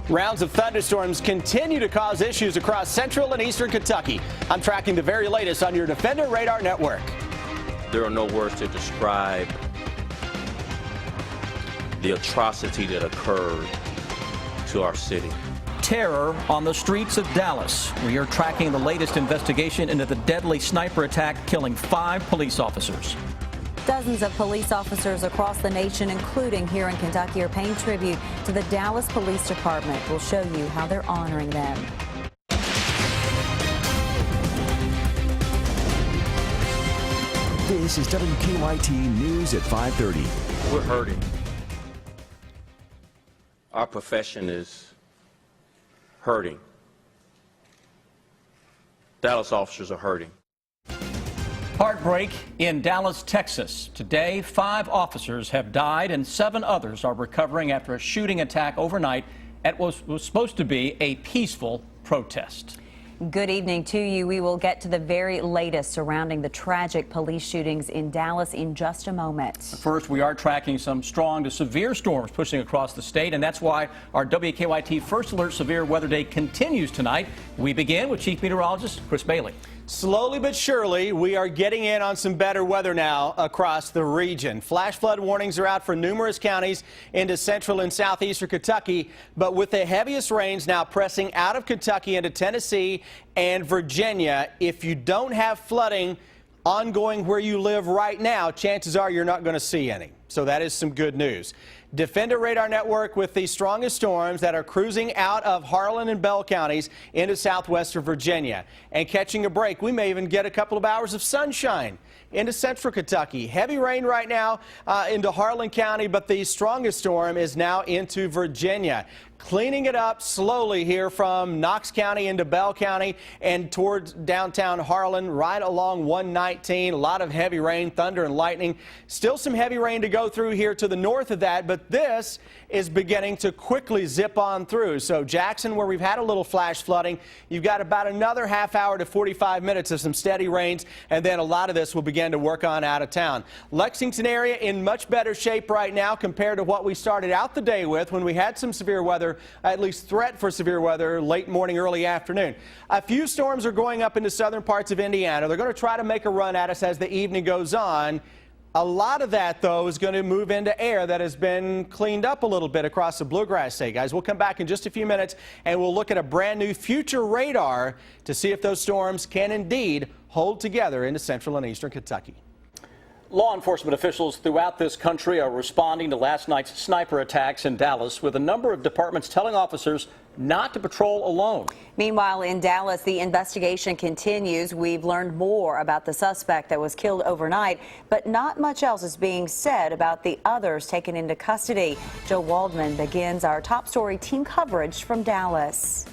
Rounds of thunderstorms continue to cause issues across central and eastern Kentucky. I'm tracking the very latest on your Defender Radar Network. There are no words to describe the atrocity that occurred to our city. Terror on the streets of Dallas. We are tracking the latest investigation into the deadly sniper attack killing 5 police officers. Dozens of police officers across the nation, including here in Kentucky, are paying tribute to the Dallas Police Department. We'll show you how they're honoring them. This is WKYT News at 5:30. We're hurting. Our profession is hurting. Dallas officers are hurting. Heartbreak in Dallas, Texas. Today, 5 officers have died and 7 others are recovering after a shooting attack overnight at what was supposed to be a peaceful protest. Good evening to you. We will get to the very latest surrounding the tragic police shootings in Dallas in just a moment. First, we are tracking some strong to severe storms pushing across the state, and that's why our WKYT First Alert Severe Weather Day continues tonight. We begin with Chief Meteorologist Chris Bailey. Slowly but surely, we are getting in on some better weather now across the region. Flash flood warnings are out for numerous counties into central and southeastern Kentucky, but with the heaviest rains now pressing out of Kentucky into Tennessee and Virginia, if you don't have flooding ongoing where you live right now, chances are you're not going to see any. So that is some good news. Defender Radar Network with the strongest storms that are cruising out of Harlan and Bell counties into southwestern Virginia. And catching a break, we may even get a couple of hours of sunshine into central Kentucky. Heavy rain right now into Harlan County, but the strongest storm is now into Virginia. Cleaning it up slowly here from Knox County into Bell County and towards downtown Harlan, right along 119. A lot of heavy rain, thunder and lightning. Still some heavy rain to go through here to the north of that, but this is beginning to quickly zip on through. So Jackson, where we've had a little flash flooding, you've got about another half hour to 45 minutes of some steady rains, and then a lot of this will begin to work on out of town. Lexington area in much better shape right now compared to what we started out the day with when we had some severe weather, at least threat for severe weather late morning, early afternoon. A few storms are going up into southern parts of Indiana. They're going to try to make a run at us as the evening goes on. A lot of that, though, is going to move into air that has been cleaned up a little bit across the Bluegrass State. Guys, we'll come back in just a few minutes, and we'll look at a brand new future radar to see if those storms can indeed hold together into central and eastern Kentucky. Law enforcement officials throughout this country are responding to last night's sniper attacks in Dallas, with a number of departments telling officers not to patrol alone. Meanwhile, in Dallas, the investigation continues. We've learned more about the suspect that was killed overnight, but not much else is being said about the others taken into custody. Joe Waldman begins our top story team coverage from Dallas.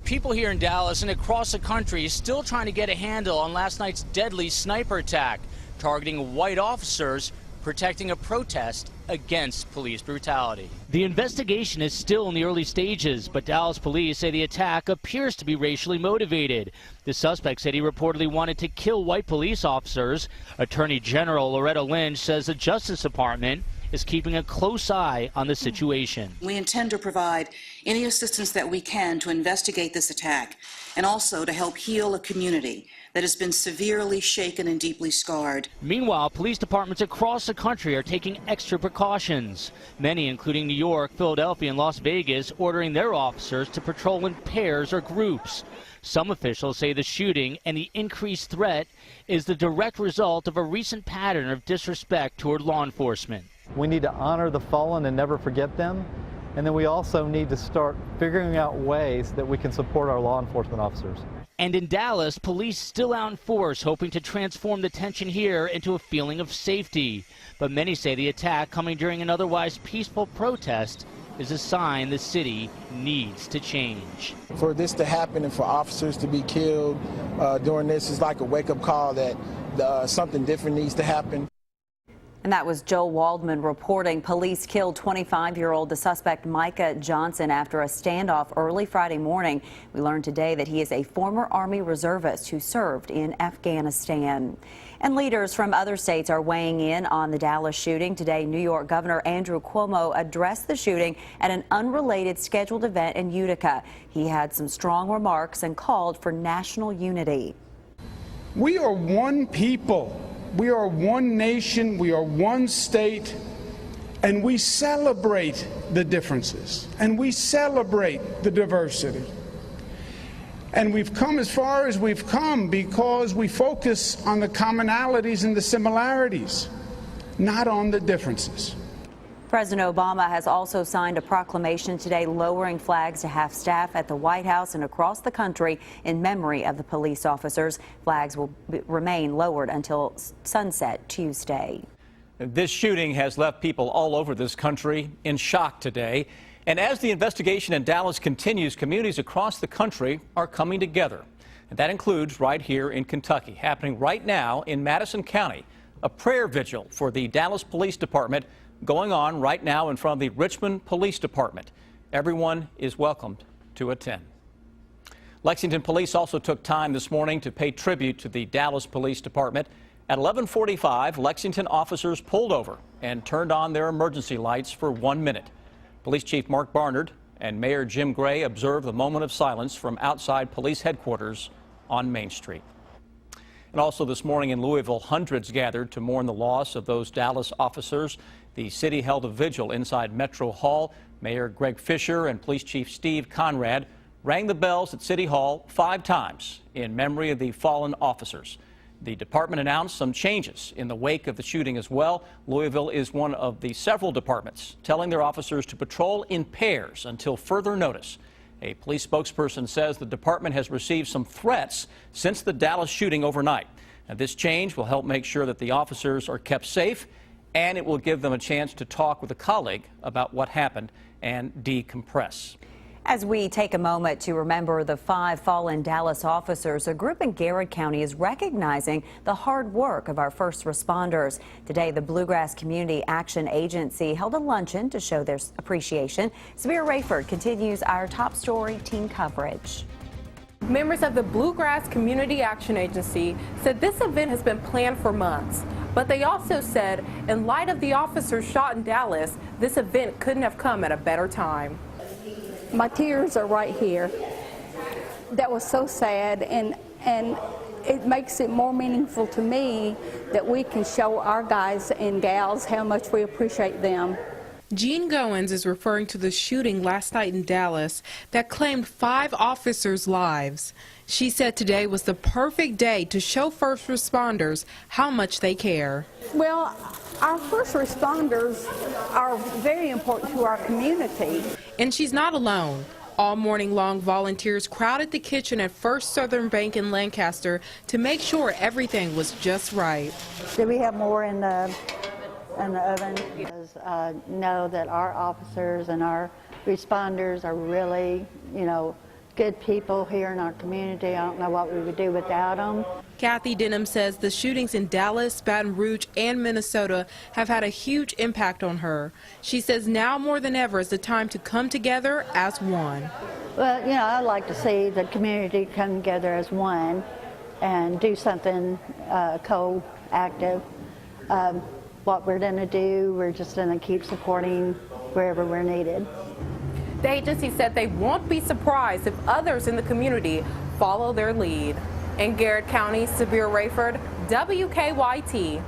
People here in Dallas and across the country still trying to get a handle on last night's deadly sniper attack, targeting white officers protecting a protest against police brutality. The investigation is still in the early stages, but Dallas police say the attack appears to be racially motivated. The suspect said he reportedly wanted to kill white police officers. Attorney General Loretta Lynch says the Justice Department is keeping a close eye on the situation. We intend to provide any assistance that we can to investigate this attack and also to help heal a community that has been severely shaken and deeply scarred. Meanwhile, police departments across the country are taking extra precautions. Many, including New York, Philadelphia, and Las Vegas, ordering their officers to patrol in pairs or groups. Some officials say the shooting and the increased threat is the direct result of a recent pattern of disrespect toward law enforcement. We need to honor the fallen and never forget them. And then we also need to start figuring out ways that we can support our law enforcement officers. And in Dallas, police still out in force, hoping to transform the tension here into a feeling of safety. But many say the attack, coming during an otherwise peaceful protest, is a sign the city needs to change. For this to happen and for officers to be killed during this is like a wake-up call that something different needs to happen. And that was Joel Waldman reporting. Police killed 25-year-old the suspect Micah Johnson after a standoff early Friday morning. We learned today that he is a former Army reservist who served in Afghanistan. And leaders from other states are weighing in on the Dallas shooting. Today, New York Governor Andrew Cuomo addressed the shooting at an unrelated scheduled event in Utica. He had some strong remarks and called for national unity. We are one people. We are one nation, we are one state, and we celebrate the differences, and we celebrate the diversity. And we've come as far as we've come because we focus on the commonalities and the similarities, not on the differences. President Obama has also signed a proclamation today lowering flags to half-staff at the White House and across the country in memory of the police officers. Flags will remain lowered until sunset Tuesday. This shooting has left people all over this country in shock today. And as the investigation in Dallas continues, communities across the country are coming together. And that includes right here in Kentucky, happening right now in Madison County. A prayer vigil for the Dallas Police Department going on right now in front of the Richmond Police Department. Everyone is welcomed to attend. Lexington police also took time this morning to pay tribute to the Dallas Police Department. At 11:45, Lexington officers pulled over and turned on their emergency lights for 1 minute. Police Chief Mark Barnard and Mayor Jim Gray observed the moment of silence from outside police headquarters on Main Street. And also this morning in Louisville, hundreds gathered to mourn the loss of those Dallas officers. The city held a vigil inside Metro Hall. Mayor Greg Fisher and Police Chief Steve Conrad rang the bells at City Hall 5 times in memory of the fallen officers. The department announced some changes in the wake of the shooting as well. Louisville is one of the several departments telling their officers to patrol in pairs until further notice. A police spokesperson says the department has received some threats since the Dallas shooting overnight. Now, this change will help make sure that the officers are kept safe, and it will give them a chance to talk with a colleague about what happened and decompress. As we take a moment to remember the 5 fallen Dallas officers, a group in Garrett County is recognizing the hard work of our first responders. Today, the Bluegrass Community Action Agency held a luncheon to show their appreciation. Samir Rayford continues our top story team coverage. Members of the Bluegrass Community Action Agency said this event has been planned for months. But they also said, in light of the officers shot in Dallas, this event couldn't have come at a better time. My tears are right here. That was so sad, and it makes it more meaningful to me that we can show our guys and gals how much we appreciate them. Jean Goins is referring to the shooting last night in Dallas that claimed 5 officers' lives. She said today was the perfect day to show first responders how much they care. Well, our first responders are very important to our community. And she's not alone. All morning long, volunteers crowded the kitchen at First Southern Bank in Lancaster to make sure everything was just right. Do we have more in the oven? Because know that our officers and our responders are really, good people here in our community. I don't know what we would do without them. Kathy Denham says the shootings in Dallas, Baton Rouge, and Minnesota have had a huge impact on her. She says now more than ever is the time to come together as one. Well, I'd like to see the community come together as one and do something co-active. What we're going to do, we're just going to keep supporting wherever we're needed. The agency said they won't be surprised if others in the community follow their lead. In Garrett County, Samir Rayford, WKYT.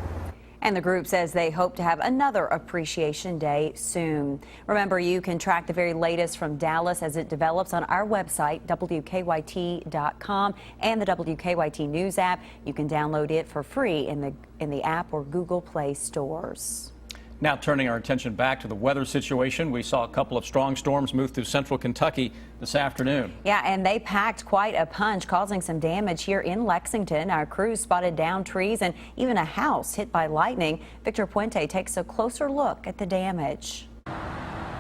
And the group says they hope to have another Appreciation Day soon. Remember, you can track the very latest from Dallas as it develops on our website, WKYT.com, and the WKYT News app. You can download it for free in the app or Google Play stores. Now turning our attention back to the weather situation, we saw a couple of strong storms move through central Kentucky this afternoon. Yeah, and they packed quite a punch, causing some damage here in Lexington. Our crews spotted downed trees and even a house hit by lightning. Victor Puente takes a closer look at the damage.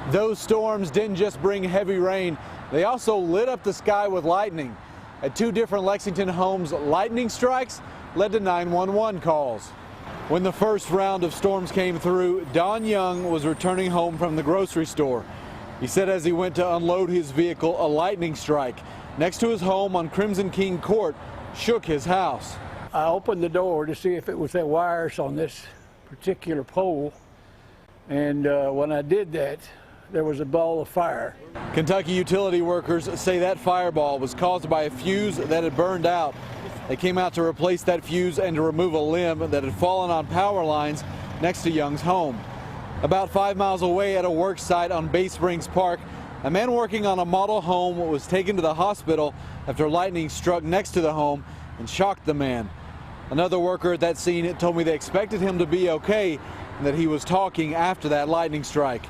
Those storms didn't just bring heavy rain, they also lit up the sky with lightning. At 2 different Lexington homes, lightning strikes led to 911 calls. When the first round of storms came through, Don Young was returning home from the grocery store. He said as he went to unload his vehicle, a lightning strike next to his home on Crimson King Court shook his house. I opened the door to see if it was the wires on this particular pole, and when I did that, there was a ball of fire. Kentucky utility workers say that fireball was caused by a fuse that had burned out. They came out to replace that fuse and to remove a limb that had fallen on power lines next to Young's home. About 5 miles away at a work site on Bay Springs Park, a man working on a model home was taken to the hospital after lightning struck next to the home and shocked the man. Another worker at that scene told me they expected him to be okay and that he was talking after that lightning strike.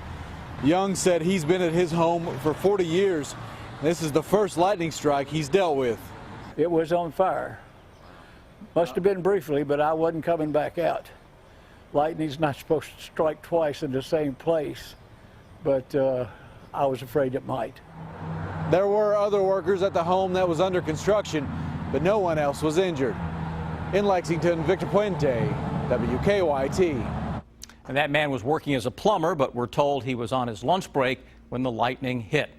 Young said he's been at his home for 40 years. This is the first lightning strike he's dealt with. It was on fire. Must have been briefly, but I wasn't coming back out. Lightning's not supposed to strike twice in the same place, but I was afraid it might. There were other workers at the home that was under construction, but no one else was injured. In Lexington, Victor Puente, WKYT. And that man was working as a plumber, but we're told he was on his lunch break when the lightning hit.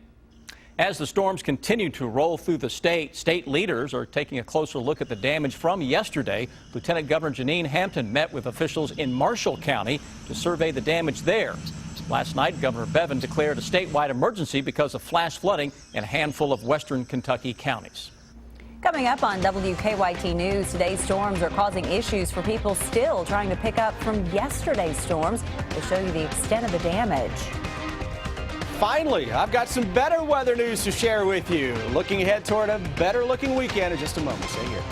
As the storms continue to roll through the state leaders are taking a closer look at the damage from yesterday. Lieutenant Governor Janine Hampton met with officials in Marshall County to survey the damage there. Last night, Governor Bevin declared a statewide emergency because of flash flooding in a handful of western Kentucky counties. Coming up on WKYT News, today's storms are causing issues for people still trying to pick up from yesterday's storms. We'll show you the extent of the damage. Finally, I've got some better weather news to share with you. Looking ahead toward a better looking weekend in just a moment. Stay here.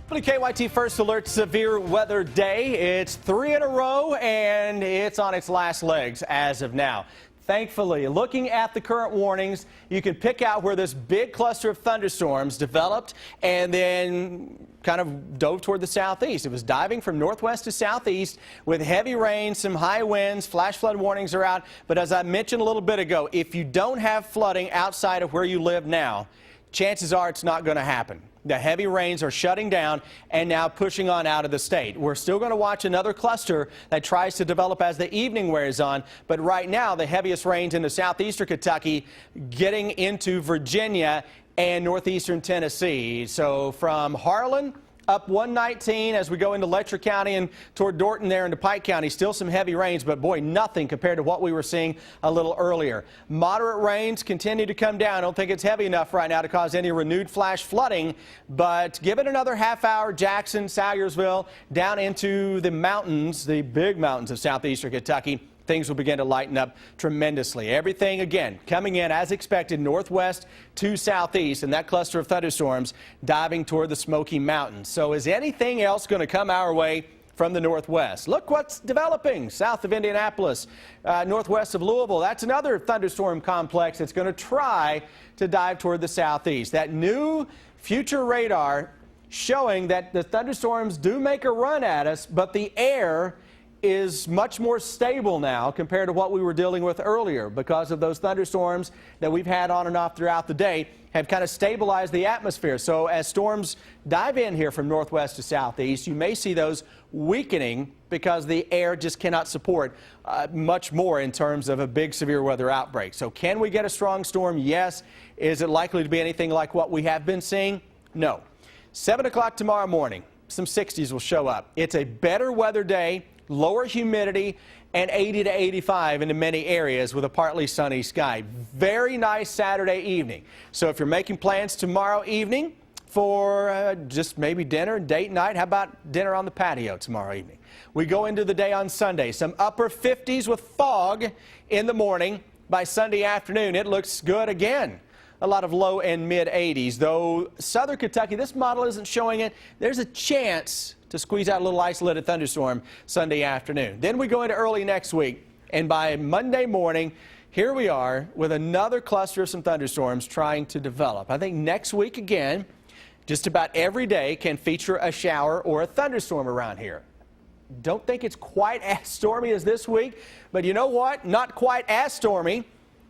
WKYT First Alert Severe Weather Day. It's 3 in a row and it's on its last legs as of now. Thankfully, looking at the current warnings, you can pick out where this big cluster of thunderstorms developed and then kind of dove toward the southeast. It was diving from northwest to southeast with heavy rain, some high winds, flash flood warnings are out. But as I mentioned a little bit ago, if you don't have flooding outside of where you live now, chances are it's not going to happen. The heavy rains are shutting down and now pushing on out of the state. We're still going to watch another cluster that tries to develop as the evening wears on. But right now, the heaviest rains into southeastern Kentucky getting into Virginia and northeastern Tennessee. So from Harlan up 119 as we go into Letcher County and toward Dorton there into Pike County. Still some heavy rains, but boy, nothing compared to what we were seeing a little earlier. Moderate rains continue to come down. I don't think it's heavy enough right now to cause any renewed flash flooding, but give it another half hour, Jackson, Salyersville, down into the mountains, the big mountains of southeastern Kentucky. Things will begin to lighten up tremendously. Everything, again, coming in as expected northwest to southeast, and that cluster of thunderstorms diving toward the Smoky Mountains. So is anything else going to come our way from the northwest? Look what's developing south of Indianapolis, northwest of Louisville. That's another thunderstorm complex that's going to try to dive toward the southeast. That new future radar showing that the thunderstorms do make a run at us, but the air is much more stable now compared to what we were dealing with earlier because of those thunderstorms that we've had on and off throughout the day have kind of stabilized the atmosphere. So as storms dive in here from northwest to southeast, you may see those weakening because the air just cannot support much more in terms of a big severe weather outbreak. So can we get a strong storm? Yes. Is it likely to be anything like what we have been seeing? No. 7 o'clock tomorrow morning, some 60s will show up. It's a better weather day. Lower humidity and 80 to 85 into many areas with a partly sunny sky. Very nice Saturday evening. So if you're making plans tomorrow evening for just maybe dinner, date night, how about dinner on the patio tomorrow evening? We go into the day on Sunday. Some upper 50s with fog in the morning. By Sunday afternoon, it looks good again. A lot of low and mid 80s, though southern Kentucky, this model isn't showing it. There's a chance to squeeze out a little isolated thunderstorm Sunday afternoon. Then we go into early next week, and by Monday morning, here we are with another cluster of some thunderstorms trying to develop. I think next week again, just about every day can feature a shower or a thunderstorm around here. Don't think it's quite as stormy as this week, but you know what? Not quite as stormy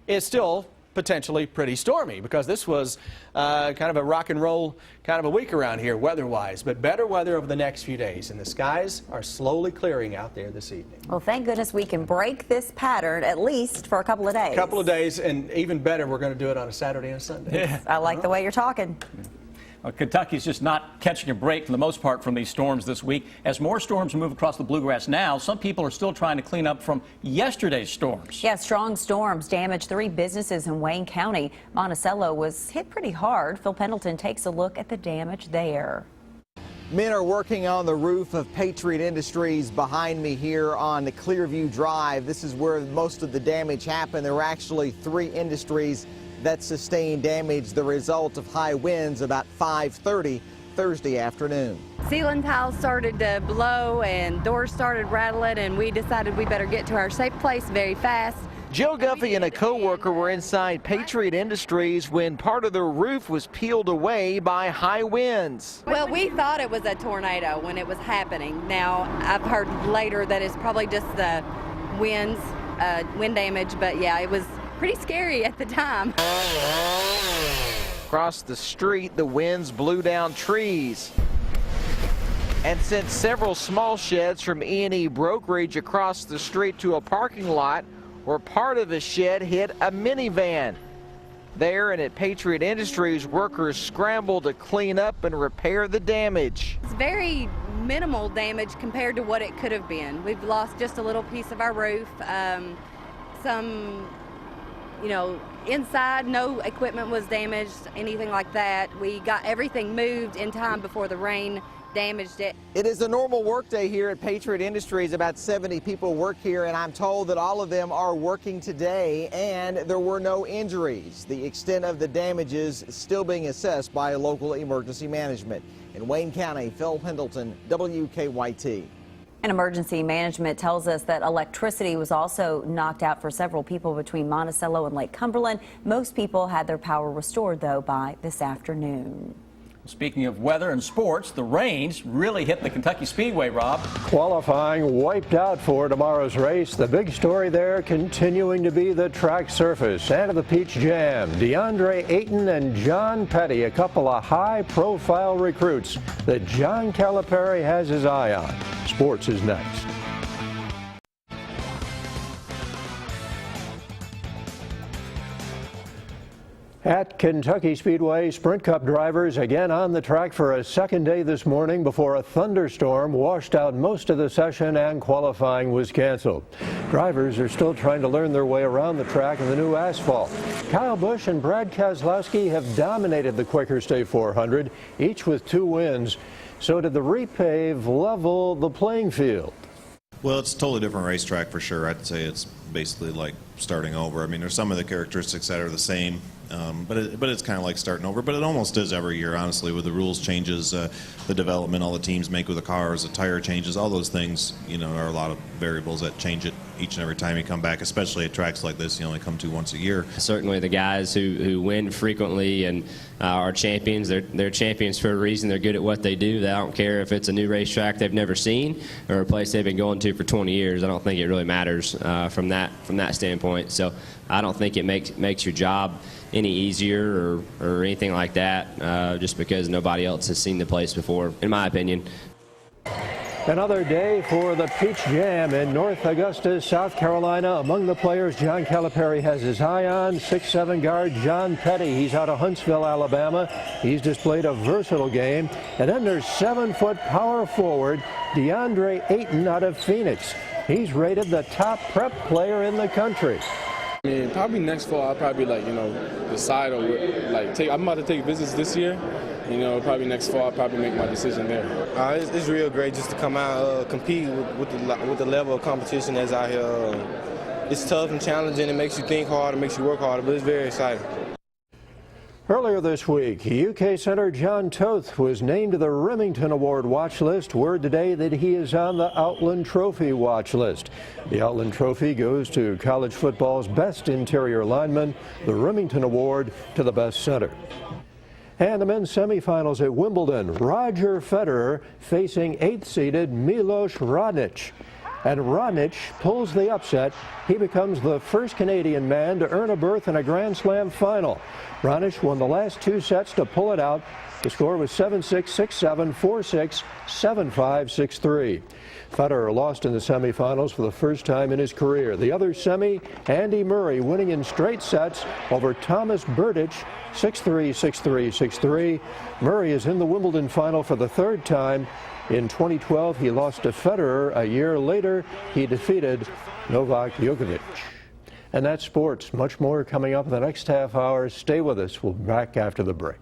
is still potentially pretty stormy, because this was kind of a rock and roll kind of a week around here weather-wise, but better weather over the next few days, and the skies are slowly clearing out there this evening. Well, thank goodness we can break this pattern at least for a couple of days. A couple of days, and even better, we're going to do it on a Saturday and Sunday. Yeah. I like the way you're talking. Well, Kentucky's just not catching a break for the most part from these storms this week. As more storms move across the bluegrass now, some people are still trying to clean up from yesterday's storms. Yeah, strong storms damaged 3 businesses in Wayne County. Monticello was hit pretty hard. Phil Pendleton takes a look at the damage there. Men are working on the roof of Patriot Industries behind me here on the Clearview Drive. This is where most of the damage happened. There were actually 3 industries that sustained damage, the result of high winds about 5:30 Thursday afternoon. Ceiling tiles started to blow and doors started rattling, and we decided we better get to our safe place very fast. Jill Guffey and a co-worker were inside Patriot Industries when part of the roof was peeled away by high winds. Well, we thought it was a tornado when it was happening. Now, I've heard later that it's probably just the winds, wind damage, but yeah, it was pretty scary at the time. Across the street, the winds blew down trees and sent several small sheds from E&E Brokerage across the street to a parking lot where part of the shed hit a minivan. There and at Patriot Industries, workers scrambled to clean up and repair the damage. It's very minimal damage compared to what it could have been. We've lost just a little piece of our roof, some, you know, inside, no equipment was damaged, anything like that. We got everything moved in time before the rain damaged it. It is a normal workday here at Patriot Industries. About 70 people work here, and I'm told that all of them are working today, and there were no injuries. The extent of the damages is still being assessed by local emergency management. In Wayne County, Phil Pendleton, WKYT. And emergency management tells us that electricity was also knocked out for several people between Monticello and Lake Cumberland. Most people had their power restored, though, by this afternoon. Speaking of weather and sports, the rains really hit the Kentucky Speedway, Rob. Qualifying wiped out for tomorrow's race. The big story there continuing to be the track surface and the Peach Jam. DeAndre Ayton and John Petty, a couple of high-profile recruits that John Calipari has his eye on. Sports is next. At Kentucky Speedway, Sprint Cup drivers again on the track for a second day this morning before a thunderstorm washed out most of the session and qualifying was canceled. Drivers are still trying to learn their way around the track in the new asphalt. Kyle Busch and Brad Keselowski have dominated the Quaker State 400, each with 2 wins. So did the repave level the playing field? Well, it's a totally different racetrack for sure. I'd say it's basically like starting over. I mean, there's some of the characteristics that are the same, but it's kind of like starting over. But it almost is every year, honestly, with the rules changes, the development all the teams make with the cars, the tire changes, all those things, you know, are a lot of variables that change it each and every time you come back, especially at tracks like this you only come to once a year. Certainly the guys who win frequently and are champions, they're champions for a reason. They're good at what they do. They don't care if it's a new racetrack they've never seen or a place they've been going to for 20 years. I don't think it really matters from that standpoint. So I don't think it makes your job any easier or anything like that just because nobody else has seen the place before, in my opinion. Another day for the Peach Jam in North Augusta, South Carolina. Among the players John Calipari has his eye on, 6'7" guard John Petty. He's out of Huntsville, Alabama. He's displayed a versatile game. And then there's 7-foot power forward DeAndre Ayton out of Phoenix. He's rated the top prep player in the country. I mean, probably next fall I'll probably decide or I'm about to take visits this year. You know, probably next fall I'll probably make my decision there. It's real great just to come out, compete with the level of competition that's out here. It's tough and challenging. It makes you think harder, makes you work harder, but it's very exciting. Earlier this week, UK center John Toth was named to the Remington Award watch list. Word today that he is on the Outland Trophy watch list. The Outland Trophy goes to college football's best interior lineman, the Remington Award to the best center. And the men's semifinals at Wimbledon, Roger Federer facing 8th-seeded Milos Raonic. and Raonic pulls the upset. He becomes the first Canadian man to earn a berth in a Grand Slam final. Raonic won the last 2 sets to pull it out. The score was 7-6, 6-7, 4-6, 7-5, 6-3. Federer lost in the semifinals for the first time in his career. The other semi, Andy Murray winning in straight sets over Thomas Berdych, 6-3, 6-3, 6-3. Murray is in the Wimbledon final for the 3rd time. In 2012, he lost to Federer. A year later, he defeated Novak Djokovic. And that's sports. Much more coming up in the next half hour. Stay with us. We'll be back after the break.